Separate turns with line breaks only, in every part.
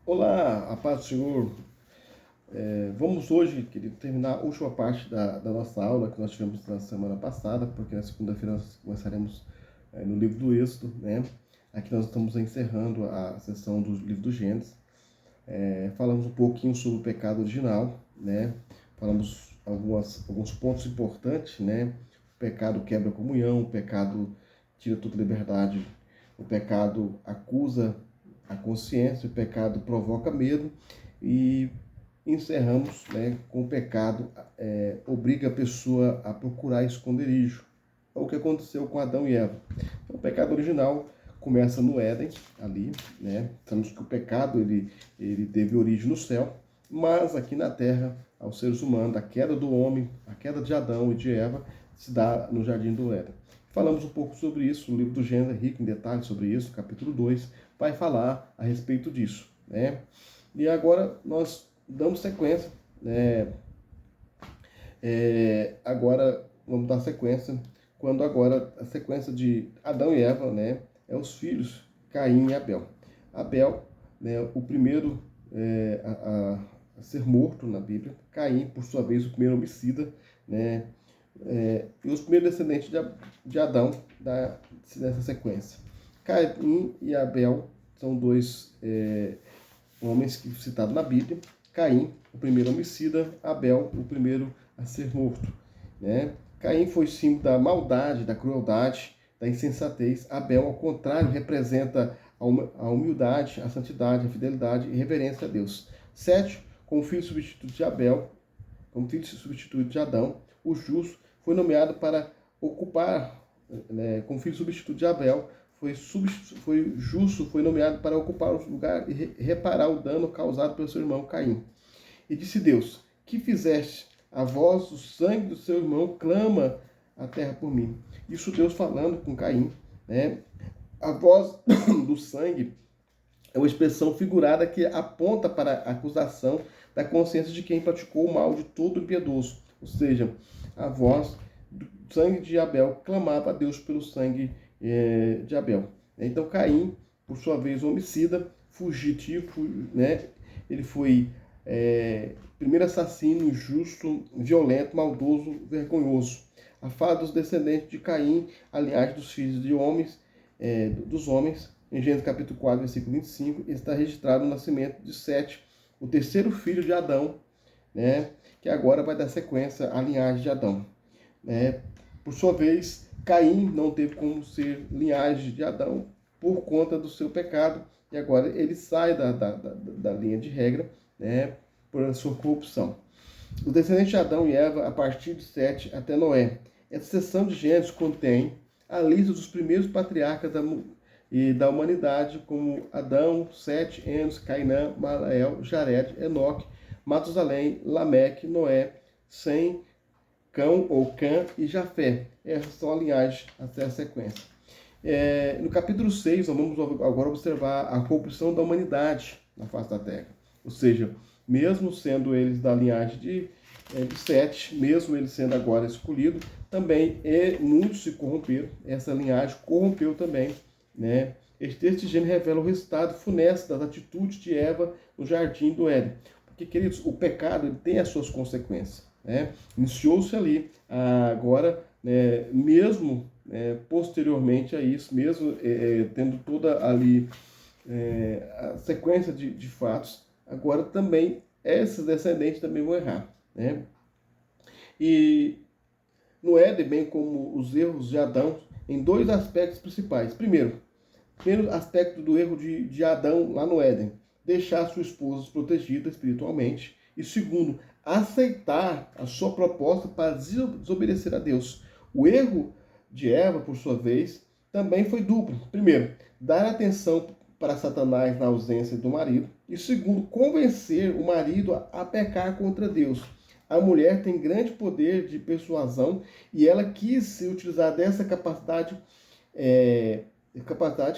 Olá, a paz do Senhor. Vamos hoje, querido, terminar a última parte da nossa aula que nós tivemos na semana passada, porque na segunda-feira nós começaremos no livro do Êxodo, né? Aqui nós estamos encerrando a sessão do livro do Gênesis. Falamos um pouquinho sobre o pecado original, né? Falamos alguns pontos importantes, né? O pecado quebra a comunhão, o pecado tira toda a liberdade, o pecado acusa a consciência, o pecado provoca medo e encerramos, né, com o pecado obriga a pessoa a procurar esconderijo. É o que aconteceu com Adão e Eva. Então, o pecado original começa no Éden, ali, né? Sabemos que o pecado ele teve origem no céu, mas aqui na terra, aos seres humanos, a queda do homem, a queda de Adão e de Eva, se dá no jardim do Éden. Falamos um pouco sobre isso, o livro do Gênesis é rico em detalhes sobre isso, capítulo 2 vai falar a respeito disso, né? E agora nós damos sequência, né? Agora vamos dar sequência, quando agora a sequência de Adão e Eva, né? É os filhos Caim e Abel. Abel, né? O primeiro a ser morto na Bíblia. Caim, por sua vez, o primeiro homicida, né? E os primeiros descendentes de Adão nessa sequência. Caim e Abel são dois homens citados na Bíblia. Caim, o primeiro homicida, Abel, o primeiro a ser morto. Né? Caim foi símbolo da maldade, da crueldade, da insensatez. Abel, ao contrário, representa a humildade, a santidade, a fidelidade e reverência a Deus. Sete, como filho substituto de Abel, como filho substituto de Adão, o justo foi nomeado para ocupar, né, como filho substituto de Abel, foi justo, foi nomeado para ocupar o lugar e reparar o dano causado pelo seu irmão Caim. E disse Deus: que fizeste? A voz, o sangue do seu irmão clama a terra por mim. Isso Deus falando com Caim, né? A voz do sangue é uma expressão figurada que aponta para a acusação da consciência de quem praticou o mal de todo impiedoso. Ou seja, a voz do sangue de Abel clamava a Deus pelo sangue de Abel. Então Caim, por sua vez, homicida, fugitivo, né? Ele foi primeiro assassino, injusto, violento, maldoso, vergonhoso. A fala dos descendentes de Caim, a linhagem dos filhos de homens, dos homens, em Gênesis capítulo 4, versículo 25, está registrado o nascimento de Sete, o terceiro filho de Adão, né? Que agora vai dar sequência à linhagem de Adão. Por sua vez, Caim não teve como ser linhagem de Adão por conta do seu pecado, e agora ele sai da linha de regra, né, por sua corrupção. Os descendentes de Adão e Eva, a partir de Sete até Noé. Essa seção de Gênesis contém a lista dos primeiros patriarcas da humanidade, como Adão, Sete, Enos, Cainã, Malael, Jared, Enoque, Matusalém, Lameque, Noé, Sem, Cão ou Cã e Jafé. Essas são as linhagens até a sequência. No capítulo 6, vamos agora observar a corrupção da humanidade na face da terra. Ou seja, mesmo sendo eles da linhagem de Sete, mesmo ele sendo agora escolhido, também muitos se corromperam. Essa linhagem corrompeu também, né? Este texto de Gênesis revela o resultado funesto das atitudes de Eva no jardim do Éden. Porque, queridos, o pecado ele tem as suas consequências. Né? Iniciou-se ali, agora, né, mesmo posteriormente a isso, mesmo tendo toda ali a sequência de fatos, agora também esses descendentes também vão errar. Né? E no Éden, bem como os erros de Adão, em dois aspectos principais. Primeiro aspecto do erro de Adão lá no Éden, deixar sua esposa protegida espiritualmente. E segundo, aceitar a sua proposta para desobedecer a Deus. O erro de Eva, por sua vez, também foi duplo. Primeiro, dar atenção para Satanás na ausência do marido. E segundo, convencer o marido a pecar contra Deus. A mulher tem grande poder de persuasão e ela quis se utilizar dessa capacidade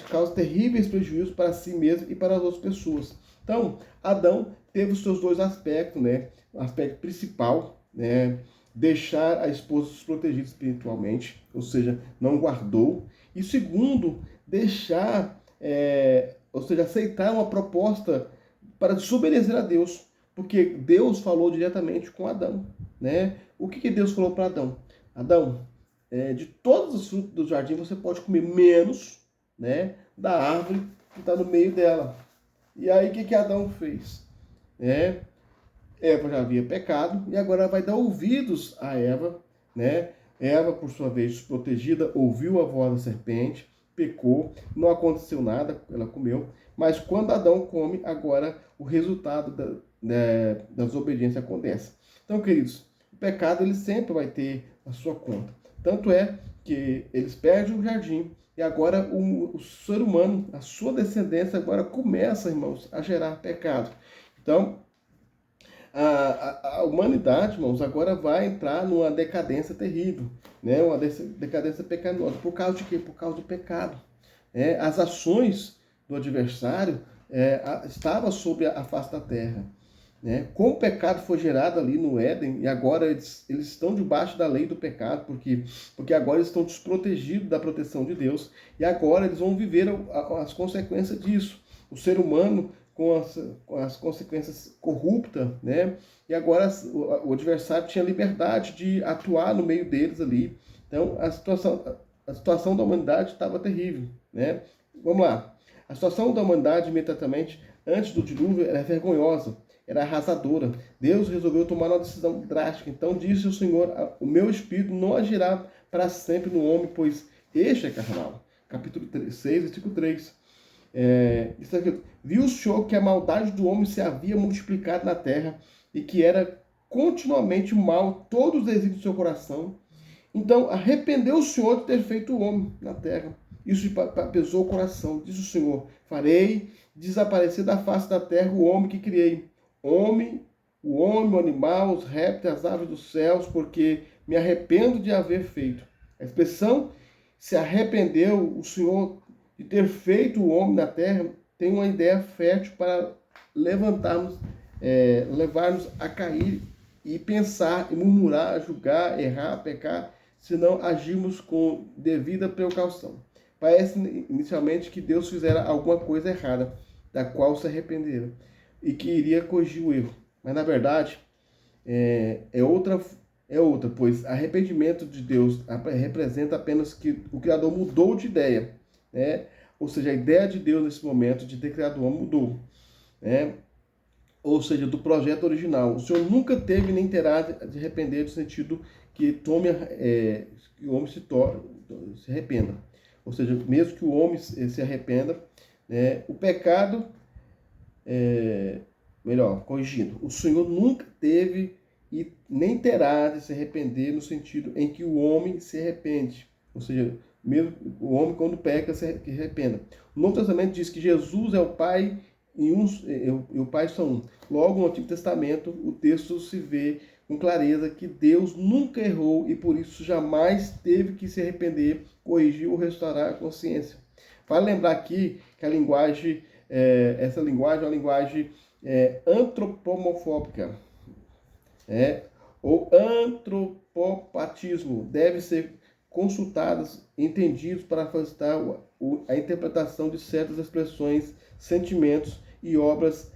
causa terríveis prejuízos para si mesmo e para as outras pessoas. Então, Adão teve os seus dois aspectos, né? O aspecto principal, né? Deixar a esposa desprotegida espiritualmente, ou seja, não guardou. E segundo, deixar, ou seja, aceitar uma proposta para desobedecer a Deus, porque Deus falou diretamente com Adão, né? O que Deus falou para Adão? Adão, de todos os frutos do jardim você pode comer menos, né, da árvore que está no meio dela. E aí o que Adão fez? Eva já havia pecado e agora vai dar ouvidos a Eva, né? Eva, por sua vez, desprotegida, ouviu a voz da serpente, pecou, não aconteceu nada, ela comeu, mas quando Adão come, agora o resultado da desobediência acontece. Então, queridos, o pecado ele sempre vai ter a sua conta. Tanto é que eles perdem o jardim e agora o ser humano, a sua descendência agora começa, irmãos, a gerar pecado. Então, a humanidade, irmãos, agora vai entrar numa decadência terrível, né? Uma decadência pecaminosa. Por causa de quê? Por causa do pecado. As ações do adversário estavam sobre a face da terra. Né? Como o pecado foi gerado ali no Éden, e agora eles estão debaixo da lei do pecado, porque agora eles estão desprotegidos da proteção de Deus, e agora eles vão viver as consequências disso. O ser humano com as consequências corruptas, né? E agora o adversário tinha liberdade de atuar no meio deles ali. Então a situação da humanidade estava terrível, né? Vamos lá. A situação da humanidade imediatamente antes do dilúvio era vergonhosa, era arrasadora. Deus resolveu tomar uma decisão drástica. Então disse o Senhor: o meu espírito não agirá para sempre no homem, pois este é carnal. Capítulo 6, versículo 3. Viu o Senhor que a maldade do homem se havia multiplicado na terra e que era continuamente mal todos os desígnios do seu coração. Então arrependeu o Senhor de ter feito o homem na terra. Isso pesou o coração. Diz o Senhor: farei desaparecer da face da terra o homem que criei. O homem, o animal, os répteis, as aves dos céus, porque me arrependo de haver feito. A expressão se arrependeu o Senhor de ter feito o homem na terra tem uma ideia fértil para levar-nos a cair e pensar, e murmurar, julgar, errar, pecar, se não agirmos com devida precaução. Parece inicialmente que Deus fizera alguma coisa errada, da qual se arrependera, e que iria corrigir o erro. Mas na verdade, é outra, pois arrependimento de Deus representa apenas que o Criador mudou de ideia, né? Ou seja, a ideia de Deus nesse momento de ter criado o homem mudou, né? Ou seja, do projeto original. O Senhor nunca teve nem terá de arrepender no sentido que que o homem se arrependa. Ou seja, mesmo que o homem se arrependa, né, o pecado, corrigindo, o Senhor nunca teve e nem terá de se arrepender no sentido em que o homem se arrepende. Ou seja, mesmo o homem quando peca se arrependa. O Novo Testamento diz que Jesus é o Pai e o Pai são um. Logo, no Antigo Testamento, o texto se vê com clareza que Deus nunca errou e por isso jamais teve que se arrepender, corrigir ou restaurar a consciência. Vale lembrar aqui que a linguagem, essa linguagem é uma linguagem antropomorfóbica, ou antropopatismo, deve ser consultados, entendidos para facilitar a interpretação de certas expressões, sentimentos e obras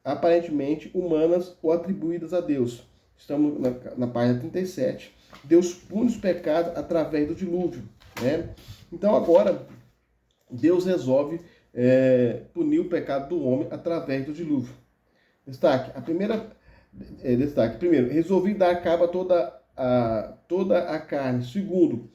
aparentemente humanas ou atribuídas a Deus. Estamos na página 37. Deus pune os pecados através do dilúvio, né? Então agora Deus resolve punir o pecado do homem através do dilúvio. Destaque primeiro, resolvi dar cabo a toda a carne. Segundo,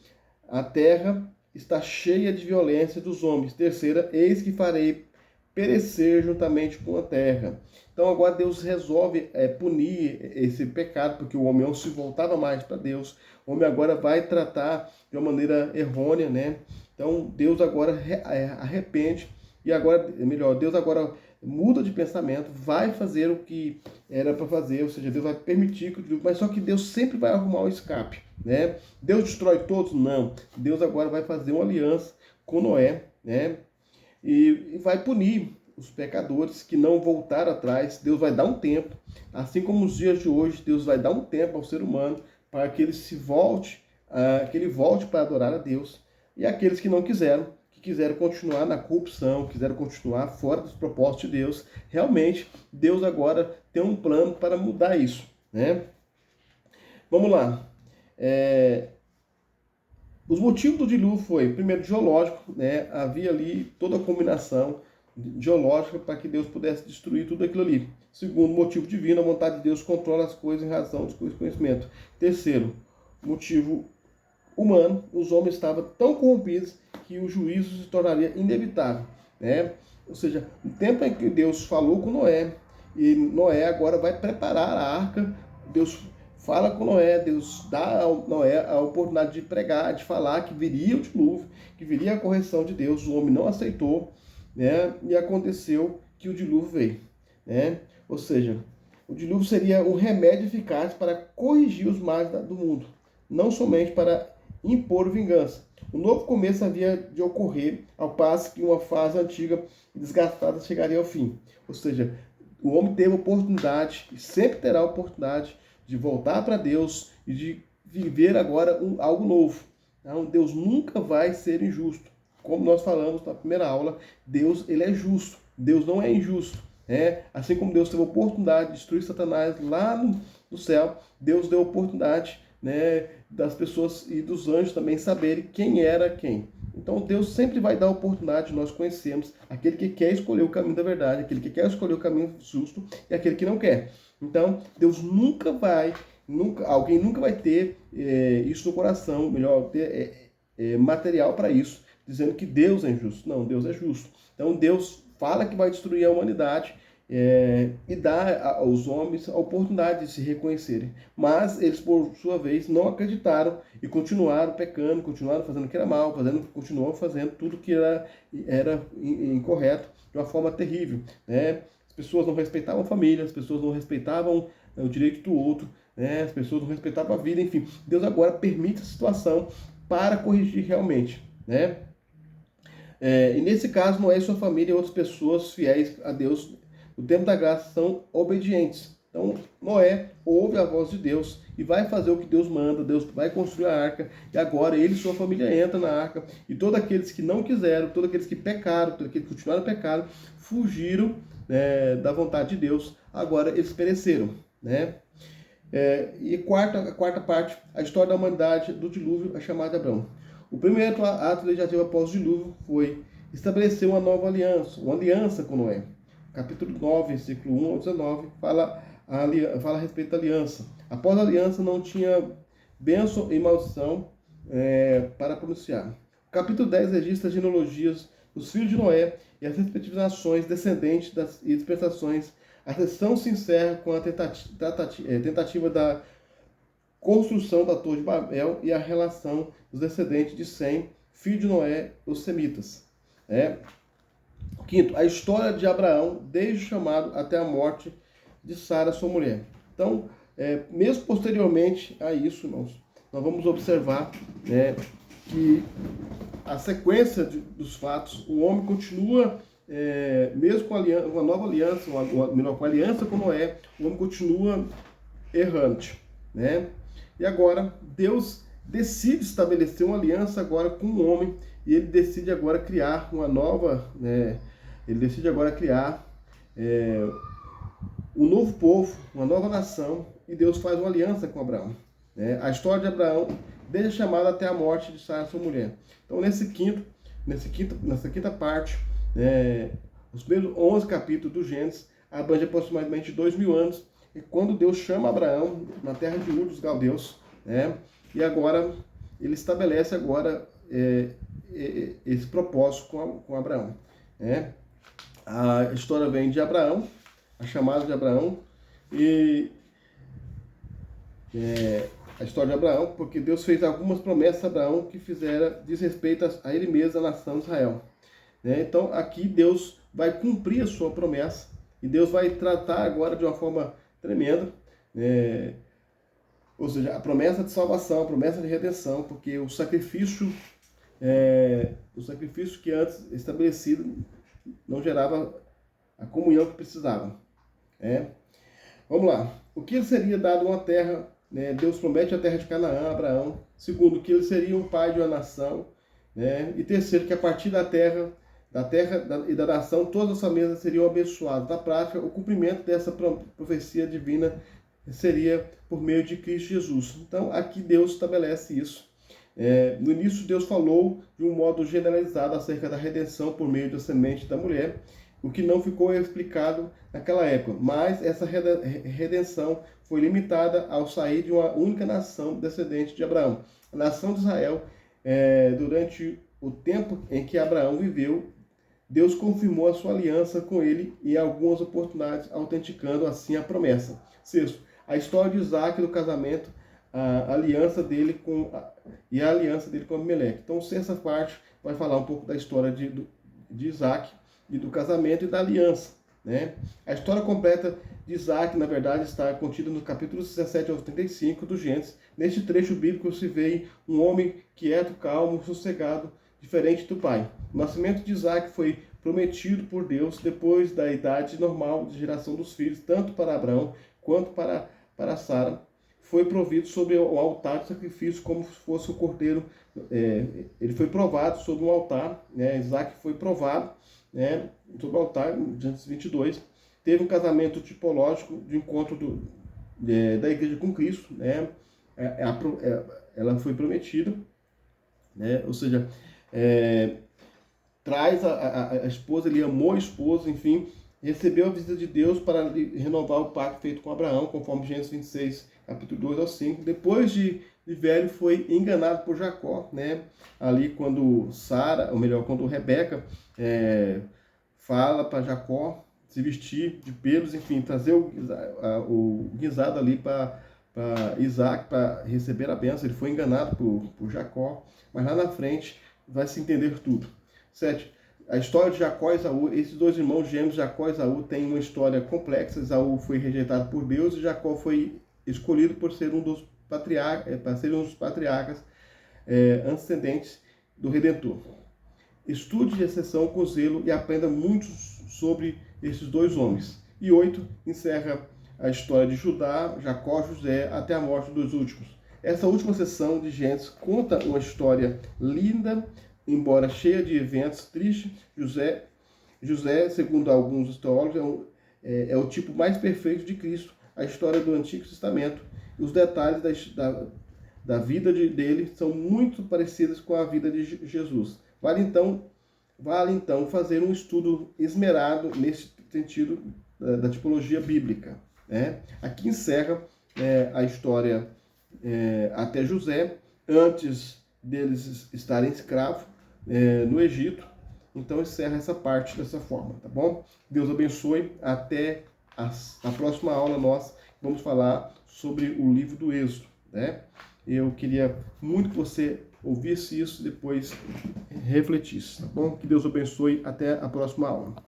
a terra está cheia de violência dos homens. Terceira, eis que farei perecer juntamente com a terra. Então agora Deus resolve punir esse pecado, porque o homem não se voltava mais para Deus. O homem agora vai tratar de uma maneira errônea, né? Então Deus agora arrepende e agora, Deus agora muda de pensamento, vai fazer o que era para fazer, ou seja, Deus vai permitir que, mas só que Deus sempre vai arrumar um escape, né? Deus destrói todos? Não. Deus agora vai fazer uma aliança com Noé, né? E vai punir os pecadores que não voltaram atrás. Deus vai dar um tempo, assim como nos dias de hoje, Deus vai dar um tempo ao ser humano para que ele volte para adorar a Deus. E aqueles que não quiseram, que quiseram continuar na corrupção, quiseram continuar fora dos propósitos de Deus. Realmente, Deus agora tem um plano para mudar isso, né? Vamos lá. Os motivos do dilúvio foi, primeiro, geológico, né? Havia ali toda a combinação geológica para que Deus pudesse destruir tudo aquilo ali. Segundo, motivo divino, a vontade de Deus controla as coisas em razão do conhecimento. Terceiro, motivo humano, os homens estavam tão corrompidos que o juízo se tornaria inevitável, né? Ou seja, o tempo em que Deus falou com Noé, e Noé agora vai preparar a arca, Deus fala com Noé, Deus dá a Noé a oportunidade de pregar, de falar que viria o dilúvio, que viria a correção de Deus, o homem não aceitou, né? E aconteceu que o dilúvio veio, né? Ou seja, o dilúvio seria um remédio eficaz para corrigir os males do mundo, não somente para impor vingança. O novo começo havia de ocorrer, ao passo que uma fase antiga e desgastada chegaria ao fim. Ou seja, o homem teve a oportunidade, e sempre terá a oportunidade, de voltar para Deus e de viver agora algo novo. Então, Deus nunca vai ser injusto. Como nós falamos na primeira aula, Deus ele é justo. Deus não é injusto. Assim como Deus teve a oportunidade de destruir Satanás lá no céu, Deus deu a oportunidade, né, das pessoas e dos anjos também saberem quem era quem. Então Deus sempre vai dar a oportunidade de nós conhecermos aquele que quer escolher o caminho da verdade, aquele que quer escolher o caminho justo e aquele que não quer. Então Deus alguém nunca vai ter isso no coração, melhor, ter material para isso, dizendo que Deus é injusto. Não, Deus é justo. Então Deus fala que vai destruir a humanidade, e dá aos homens a oportunidade de se reconhecerem. Mas eles, por sua vez, não acreditaram e continuaram pecando, continuaram fazendo o que era mal, continuaram fazendo tudo que era incorreto, de uma forma terrível, né? As pessoas não respeitavam a família, as pessoas não respeitavam o direito do outro, né? As pessoas não respeitavam a vida, enfim. Deus agora permite a situação para corrigir realmente, né? E nesse caso, Noé e sua família e outras pessoas fiéis a Deus no tempo da graça são obedientes. Então, Noé ouve a voz de Deus e vai fazer o que Deus manda. Deus vai construir a arca e agora ele e sua família entram na arca. E todos aqueles que não quiseram, todos aqueles que pecaram, todos aqueles que continuaram pecando, fugiram, da vontade de Deus. Agora eles pereceram, né? E a quarta parte, a história da humanidade do dilúvio, a chamada de Abraão. O primeiro ato legislativo após o dilúvio foi estabelecer uma nova aliança, uma aliança com Noé. Capítulo 9, versículo 1 ao 19, fala a respeito da aliança. Após a aliança não tinha bênção e maldição para pronunciar. O capítulo 10 registra as genealogias dos filhos de Noé e as respectivas nações descendentes e dispensações. A sessão se encerra com a tentativa da construção da Torre de Babel e a relação dos descendentes de Sem, filho de Noé, os semitas. Quinto, a história de Abraão, desde o chamado até a morte de Sara, sua mulher. Então, mesmo posteriormente a isso, irmãos, nós vamos observar, que a sequência dos fatos, o homem continua, mesmo com uma nova aliança, com a aliança com Noé, o homem continua errante, né? E agora, Deus decide estabelecer uma aliança agora com o homem, e ele decide agora criar uma nova, ele decide agora criar um novo povo, uma nova nação, e Deus faz uma aliança com Abraão. A história de Abraão, desde a chamada até a morte de Sara, sua mulher. Então, nessa quinta parte, os primeiros 11 capítulos do Gênesis abrange aproximadamente 2000 anos, e quando Deus chama Abraão na terra de Ur dos Galdeus, e agora ele estabelece agora esse propósito com Abraão. A história vem de Abraão, a chamada de Abraão, e a história de Abraão, porque Deus fez algumas promessas a Abraão que diz respeito a ele mesmo, a nação de Israel. Então aqui Deus vai cumprir a sua promessa, e Deus vai tratar agora de uma forma tremenda, ou seja, a promessa de salvação, a promessa de redenção, porque o sacrifício que antes estabelecido não gerava a comunhão que precisava. Vamos lá. O que seria dado uma terra, Deus promete a terra de Canaã a Abraão. Segundo, que ele seria um pai de uma nação, né? E terceiro, que a partir da terra e da nação, todas as famílias seriam abençoadas. Na prática, o cumprimento dessa profecia divina seria por meio de Cristo Jesus. Então, aqui Deus estabelece isso. No início, Deus falou de um modo generalizado acerca da redenção por meio da semente da mulher, o que não ficou explicado naquela época. Mas essa redenção foi limitada ao sair de uma única nação descendente de Abraão. A nação de Israel, durante o tempo em que Abraão viveu, Deus confirmou a sua aliança com ele em algumas oportunidades, autenticando assim a promessa. Sexto, a história de Isaac do casamento, a aliança dele com Abimeleque. Então, sexta parte vai falar um pouco da história de Isaac e do casamento e da aliança, né? A história completa de Isaac, na verdade, está contida no capítulo 17 ao 35 do Gênesis. Neste trecho bíblico se vê um homem quieto, calmo, sossegado, diferente do pai. O nascimento de Isaac foi prometido por Deus depois da idade normal de geração dos filhos, tanto para Abraão quanto para Sara. Foi provido sobre o altar de sacrifício como se fosse o cordeiro. Ele foi provado sobre um altar, né? Isaac foi provado, né, sobre o altar, Gênesis 22. Teve um casamento tipológico de encontro da igreja com Cristo, né? Ela foi prometida, né? Ou seja, traz a esposa, ele amou a esposa, enfim, recebeu a visita de Deus para renovar o pacto feito com Abraão, conforme Gênesis 26, capítulo 2 ao 5. Depois de velho, foi enganado por Jacó, né? Ali quando quando Rebeca fala para Jacó se vestir de pelos, enfim, trazer o guisado ali para Isaac, para receber a bênção. Ele foi enganado por Jacó, mas lá na frente vai se entender tudo. 7. A história de Jacó e Esaú, esses dois irmãos gêmeos, Jacó e Esaú, têm uma história complexa. Esaú foi rejeitado por Deus e Jacó foi escolhido por ser um dos patriarcas antecedentes do Redentor. Estude de exceção com zelo e aprenda muito sobre esses dois homens. E 8, encerra a história de Judá, Jacó, José, até a morte dos últimos. Essa última sessão de Gênesis conta uma história linda, embora cheia de eventos tristes. José, segundo alguns teólogos, é o tipo mais perfeito de Cristo. A história do Antigo Testamento, os detalhes da vida dele são muito parecidos com a vida de Jesus. Vale então fazer um estudo esmerado nesse sentido da tipologia bíblica, né? Aqui encerra a história até José, antes deles estarem escravos no Egito. Então encerra essa parte dessa forma, tá bom? Deus abençoe. Até a próxima aula nossa. Vamos falar sobre o livro do Êxodo, né? Eu queria muito que você ouvisse isso e depois refletisse, tá bom? Que Deus abençoe. Até a próxima aula.